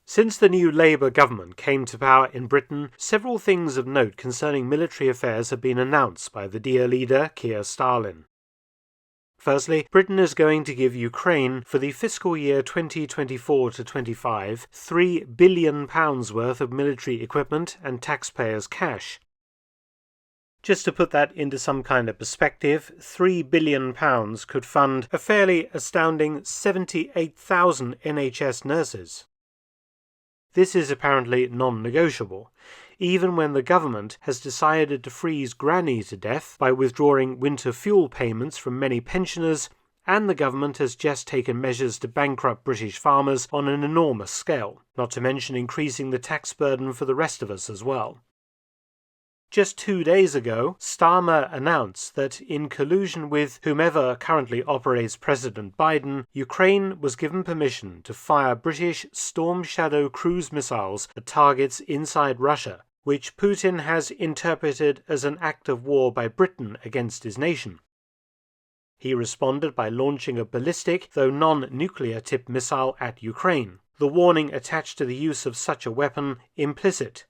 Since the new Labour government came to power in Britain, several things of note concerning military affairs have been announced by the dear leader Keir Starmer. Firstly, Britain is going to give Ukraine, for the fiscal year 2024-25, £3 billion worth of military equipment and taxpayers' cash. Just to put that into some kind of perspective, £3 billion could fund a fairly astounding 78,000 NHS nurses. This is apparently non-negotiable, even when the government has decided to freeze Granny to death by withdrawing winter fuel payments from many pensioners, and the government has just taken measures to bankrupt British farmers on an enormous scale, not to mention increasing the tax burden for the rest of us as well. Just 2 days ago, Starmer announced that, in collusion with whomever currently operates President Biden, Ukraine was given permission to fire British Storm Shadow cruise missiles at targets inside Russia, which Putin has interpreted as an act of war by Britain against his nation. He responded by launching a ballistic, though non-nuclear tipped missile at Ukraine, the warning attached to the use of such a weapon implicit.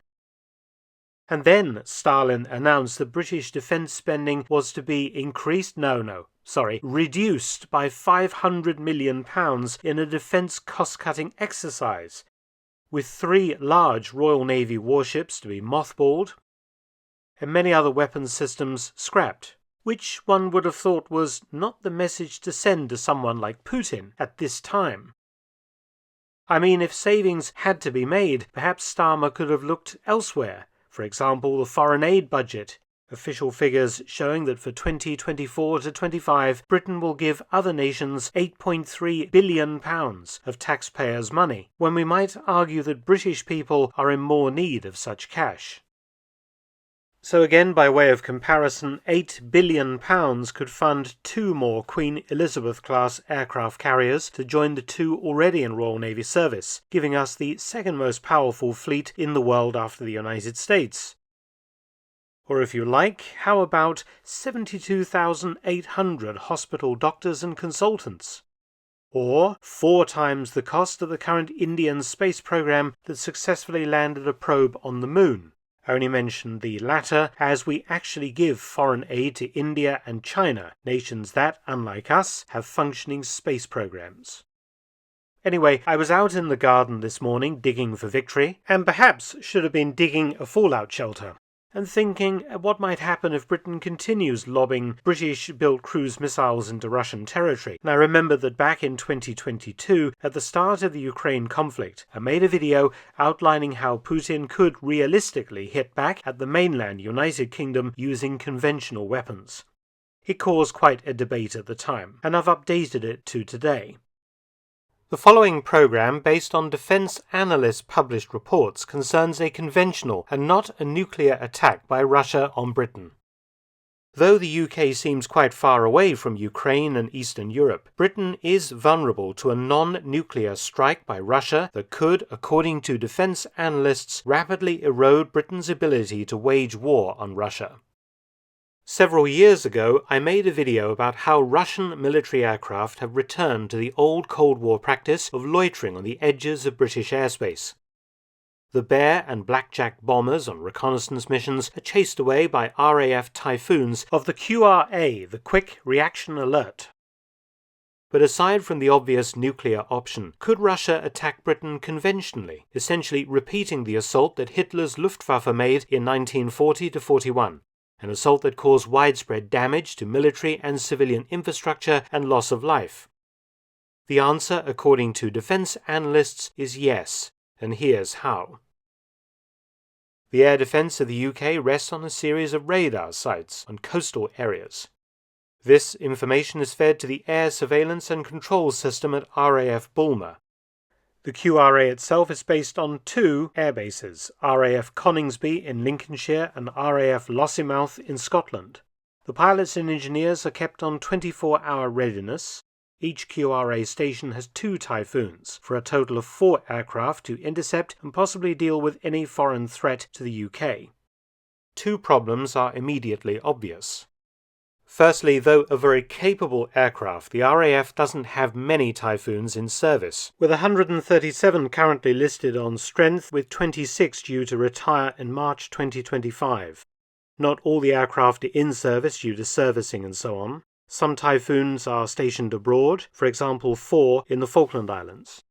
And then Stalin announced that British defence spending was to be reduced by £500 million in a defence cost-cutting exercise, with 3 large Royal Navy warships to be mothballed, and many other weapons systems scrapped, which one would have thought was not the message to send to someone like Putin at this time. I mean, if savings had to be made, perhaps Starmer could have looked elsewhere. For example, the foreign aid budget, official figures showing that for 2024-25, Britain will give other nations £8.3 billion of taxpayers' money, when we might argue that British people are in more need of such cash. So again, by way of comparison, £8 billion could fund 2 more Queen Elizabeth-class aircraft carriers to join the 2 already in Royal Navy service, giving us the second most powerful fleet in the world after the United States. Or if you like, how about 72,800 hospital doctors and consultants? Or 4 times the cost of the current Indian space program that successfully landed a probe on the moon? I only mention the latter as we actually give foreign aid to India and China, nations that, unlike us, have functioning space programs. Anyway, I was out in the garden this morning digging for victory, and perhaps should have been digging a fallout shelter, and thinking what might happen if Britain continues lobbing British-built cruise missiles into Russian territory. And I remember that back in 2022, at the start of the Ukraine conflict, I made a video outlining how Putin could realistically hit back at the mainland United Kingdom using conventional weapons. It caused quite a debate at the time, and I've updated it to today. The following program, based on defense analysts' published reports, concerns a conventional and not a nuclear attack by Russia on Britain. Though the UK seems quite far away from Ukraine and Eastern Europe, Britain is vulnerable to a non-nuclear strike by Russia that could, according to defense analysts, rapidly erode Britain's ability to wage war on Russia. Several years ago, I made a video about how Russian military aircraft have returned to the old Cold War practice of loitering on the edges of British airspace. The Bear and Blackjack bombers on reconnaissance missions are chased away by RAF Typhoons of the QRA, the Quick Reaction Alert. But aside from the obvious nuclear option, could Russia attack Britain conventionally, essentially repeating the assault that Hitler's Luftwaffe made in 1940-41? An assault that caused widespread damage to military and civilian infrastructure and loss of life? The answer, according to defense analysts, is yes, and here's how. The air defense of the UK rests on a series of radar sites on coastal areas. This information is fed to the Air Surveillance and Control System at RAF Bulmer. The QRA itself is based on 2 airbases, RAF Coningsby in Lincolnshire and RAF Lossiemouth in Scotland. The pilots and engineers are kept on 24-hour readiness. Each QRA station has 2 Typhoons, for a total of 4 aircraft to intercept and possibly deal with any foreign threat to the UK. 2 problems are immediately obvious. Firstly, though a very capable aircraft, the RAF doesn't have many Typhoons in service, with 137 currently listed on strength, with 26 due to retire in March 2025. Not all the aircraft are in service due to servicing and so on. Some Typhoons are stationed abroad, for example 4 in the Falkland Islands.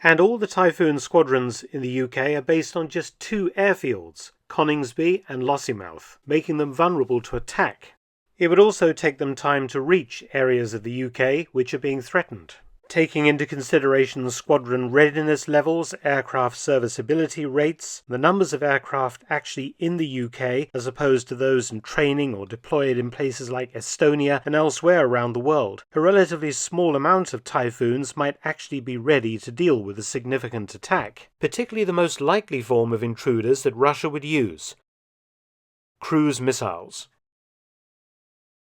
And all the Typhoon squadrons in the UK are based on just 2 airfields, Coningsby and Lossiemouth, making them vulnerable to attack. It would also take them time to reach areas of the UK which are being threatened. Taking into consideration squadron readiness levels, aircraft serviceability rates, the numbers of aircraft actually in the UK as opposed to those in training or deployed in places like Estonia and elsewhere around the world, a relatively small amount of Typhoons might actually be ready to deal with a significant attack, particularly the most likely form of intruders that Russia would use: cruise missiles.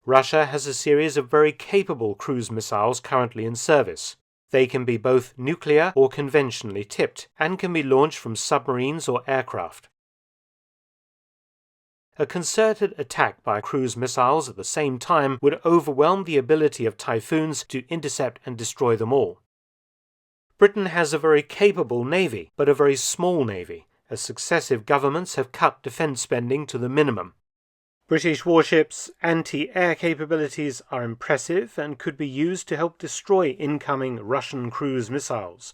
Russia has a series of very capable cruise missiles currently in service. They can be both nuclear or conventionally tipped, and can be launched from submarines or aircraft. A concerted attack by cruise missiles at the same time would overwhelm the ability of Typhoons to intercept and destroy them all. Britain has a very capable navy, but a very small navy, as successive governments have cut defence spending to the minimum. British warships' anti-air capabilities are impressive and could be used to help destroy incoming Russian cruise missiles.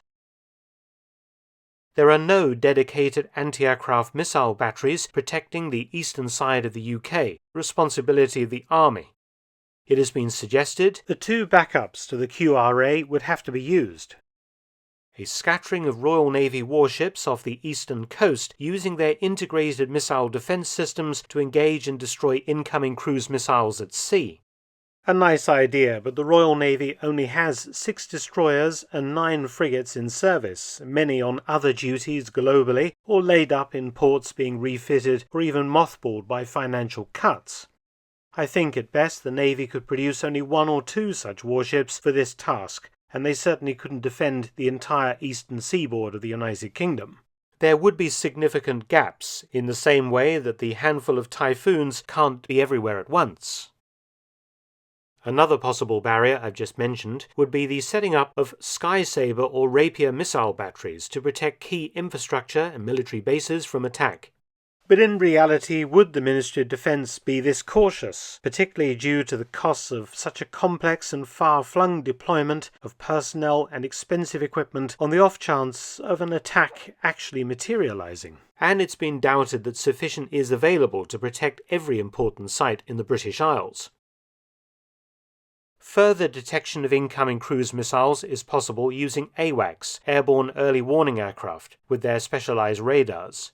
There are no dedicated anti-aircraft missile batteries protecting the eastern side of the UK, responsibility of the Army. It has been suggested the 2 backups to the QRA would have to be used. A scattering of Royal Navy warships off the eastern coast using their integrated missile defence systems to engage and destroy incoming cruise missiles at sea. A nice idea, but the Royal Navy only has 6 destroyers and 9 frigates in service, many on other duties globally, or laid up in ports being refitted or even mothballed by financial cuts. I think at best the Navy could produce only 1 or 2 such warships for this task, and they certainly couldn't defend the entire eastern seaboard of the United Kingdom. There would be significant gaps, in the same way that the handful of Typhoons can't be everywhere at once. Another possible barrier I've just mentioned would be the setting up of Sky Sabre or Rapier missile batteries to protect key infrastructure and military bases from attack. But in reality, would the Ministry of Defence be this cautious, particularly due to the costs of such a complex and far-flung deployment of personnel and expensive equipment on the off chance of an attack actually materialising? And it's been doubted that sufficient is available to protect every important site in the British Isles. Further detection of incoming cruise missiles is possible using AWACS, Airborne Early Warning Aircraft, with their specialised radars.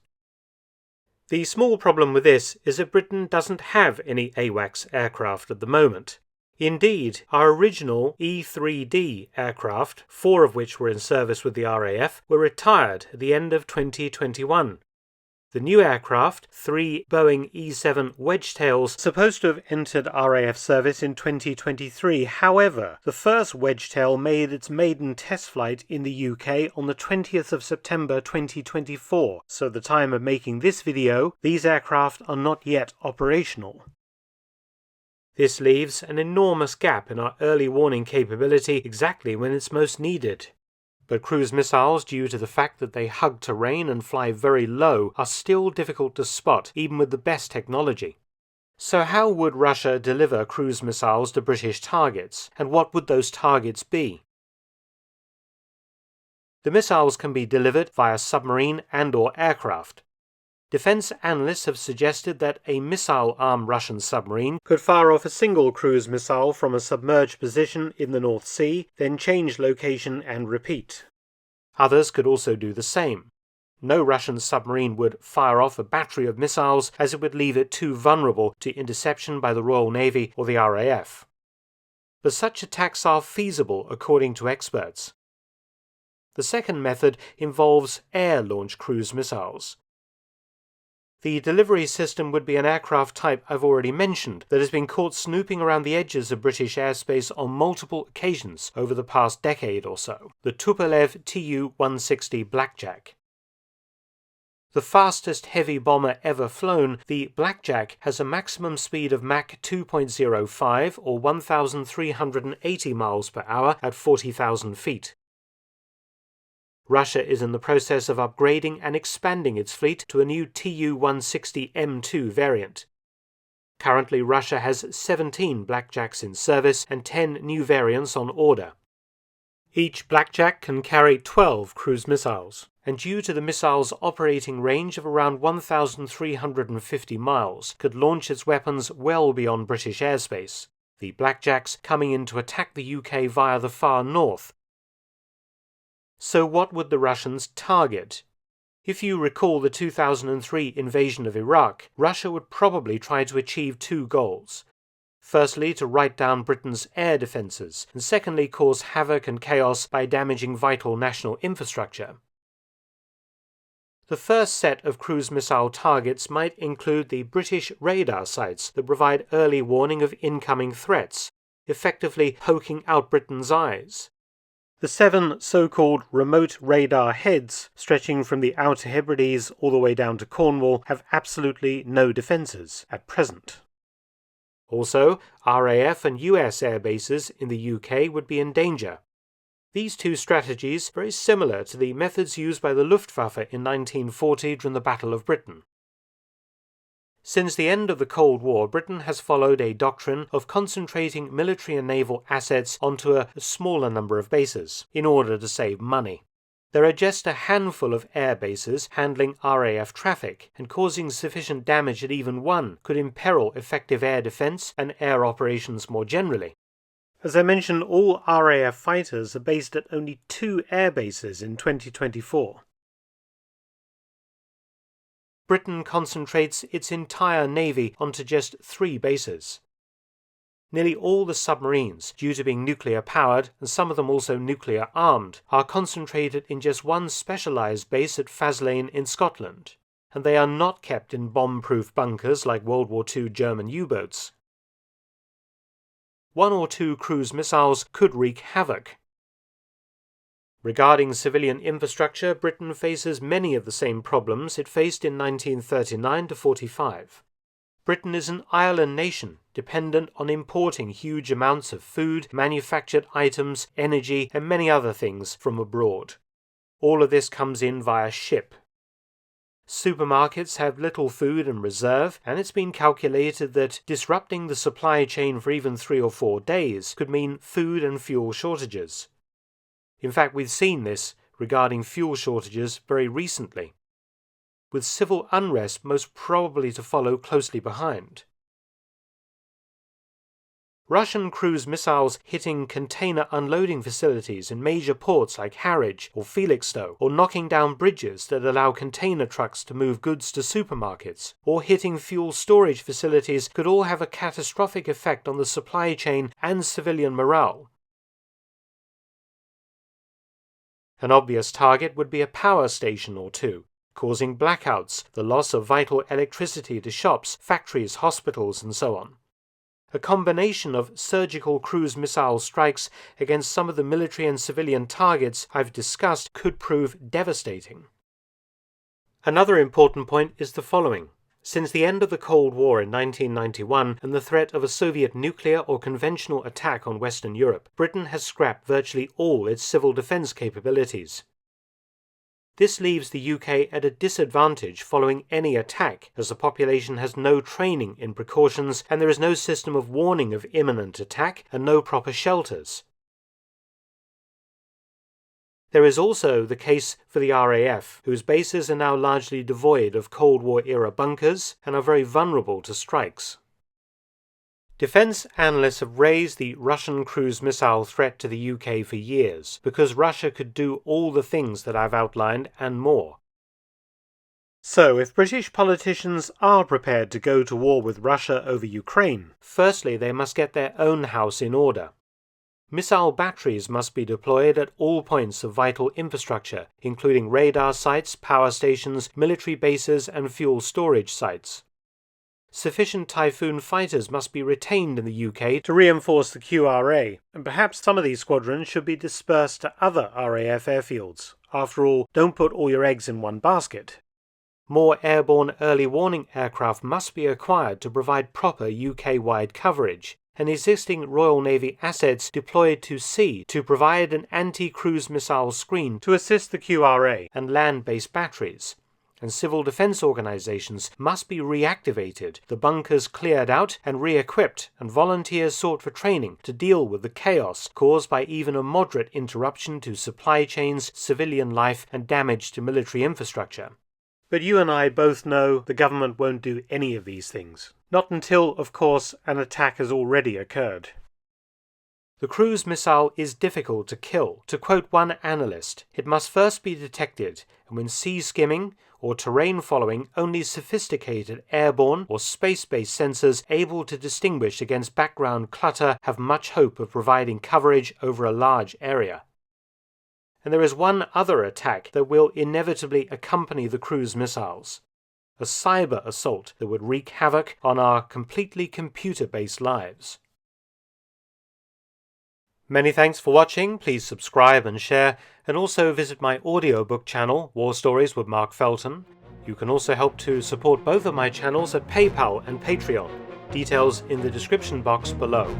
The small problem with this is that Britain doesn't have any AWACS aircraft at the moment. Indeed, our original E-3D aircraft, 4 of which were in service with the RAF, were retired at the end of 2021. The new aircraft, 3 Boeing E-7 Wedgetails, supposed to have entered RAF service in 2023. However, the first Wedgetail made its maiden test flight in the UK on the 20th of September 2024, so at the time of making this video, these aircraft are not yet operational. This leaves an enormous gap in our early warning capability exactly when it's most needed. But cruise missiles, due to the fact that they hug terrain and fly very low, are still difficult to spot, even with the best technology. So how would Russia deliver cruise missiles to British targets, and what would those targets be? The missiles can be delivered via submarine and/or aircraft. Defense analysts have suggested that a missile-armed Russian submarine could fire off a single cruise missile from a submerged position in the North Sea, then change location and repeat. Others could also do the same. No Russian submarine would fire off a battery of missiles, as it would leave it too vulnerable to interception by the Royal Navy or the RAF. But such attacks are feasible according to experts. The second method involves air-launched cruise missiles. The delivery system would be an aircraft type I've already mentioned that has been caught snooping around the edges of British airspace on multiple occasions over the past decade or so, the Tupolev Tu-160 Blackjack. The fastest heavy bomber ever flown, the Blackjack has a maximum speed of Mach 2.05 or 1,380 miles per hour at 40,000 feet. Russia is in the process of upgrading and expanding its fleet to a new Tu-160M2 variant. Currently, Russia has 17 Blackjacks in service and 10 new variants on order. Each Blackjack can carry 12 cruise missiles, and due to the missile's operating range of around 1,350 miles, could launch its weapons well beyond British airspace, the Blackjacks coming in to attack the UK via the far north. So what would the Russians target? If you recall the 2003 invasion of Iraq, Russia would probably try to achieve two goals. Firstly, to write down Britain's air defences, and secondly, cause havoc and chaos by damaging vital national infrastructure. The first set of cruise missile targets might include the British radar sites that provide early warning of incoming threats, effectively poking out Britain's eyes. The 7 so-called remote radar heads, stretching from the Outer Hebrides all the way down to Cornwall, have absolutely no defences at present. Also, RAF and US air bases in the UK would be in danger. These two strategies are very similar to the methods used by the Luftwaffe in 1940 during the Battle of Britain. Since the end of the Cold War, Britain has followed a doctrine of concentrating military and naval assets onto a smaller number of bases, in order to save money. There are just a handful of air bases handling RAF traffic, and causing sufficient damage that even one could imperil effective air defence and air operations more generally. As I mentioned, all RAF fighters are based at only 2 air bases in 2024. Britain concentrates its entire navy onto just 3 bases. Nearly all the submarines, due to being nuclear-powered, and some of them also nuclear-armed, are concentrated in just one specialised base at Fiedling in Scotland, and they are not kept in bomb-proof bunkers like World War II German U-boats. 1 or 2 cruise missiles could wreak havoc. Regarding civilian infrastructure, Britain faces many of the same problems it faced in 1939 to 45. Britain is an island nation, dependent on importing huge amounts of food, manufactured items, energy, and many other things from abroad. All of this comes in via ship. Supermarkets have little food in reserve, and it's been calculated that disrupting the supply chain for even 3 or 4 days could mean food and fuel shortages. In fact, we've seen this regarding fuel shortages very recently, with civil unrest most probably to follow closely behind. Russian cruise missiles hitting container unloading facilities in major ports like Harwich or Felixstowe, or knocking down bridges that allow container trucks to move goods to supermarkets, or hitting fuel storage facilities could all have a catastrophic effect on the supply chain and civilian morale. An obvious target would be a power station or two, causing blackouts, the loss of vital electricity to shops, factories, hospitals, and so on. A combination of surgical cruise missile strikes against some of the military and civilian targets I've discussed could prove devastating. Another important point is the following. Since the end of the Cold War in 1991 and the threat of a Soviet nuclear or conventional attack on Western Europe, Britain has scrapped virtually all its civil defence capabilities. This leaves the UK at a disadvantage following any attack, as the population has no training in precautions and there is no system of warning of imminent attack and no proper shelters. There is also the case for the RAF, whose bases are now largely devoid of Cold War-era bunkers and are very vulnerable to strikes. Defence analysts have raised the Russian cruise missile threat to the UK for years, because Russia could do all the things that I've outlined and more. So, if British politicians are prepared to go to war with Russia over Ukraine, firstly they must get their own house in order. Missile batteries must be deployed at all points of vital infrastructure, including radar sites, power stations, military bases, and fuel storage sites. Sufficient Typhoon fighters must be retained in the UK to reinforce the QRA, and perhaps some of these squadrons should be dispersed to other RAF airfields. After all, don't put all your eggs in one basket. More airborne early warning aircraft must be acquired to provide proper UK-wide coverage, and existing Royal Navy assets deployed to sea to provide an anti-cruise missile screen to assist the QRA and land-based batteries. And civil defense organizations must be reactivated, the bunkers cleared out and re-equipped, and volunteers sought for training to deal with the chaos caused by even a moderate interruption to supply chains, civilian life, and damage to military infrastructure. But you and I both know the government won't do any of these things. Not until, of course, an attack has already occurred. The cruise missile is difficult to kill. To quote one analyst, it must first be detected, and when sea skimming or terrain following, only sophisticated airborne or space-based sensors able to distinguish against background clutter have much hope of providing coverage over a large area. And there is one other attack that will inevitably accompany the cruise missiles: a cyber assault that would wreak havoc on our completely computer-based lives. Many thanks for watching. Please subscribe and share, and also visit my audiobook channel, War Stories with Mark Felton. You can also help to support both of my channels at PayPal and Patreon. Details in the description box below.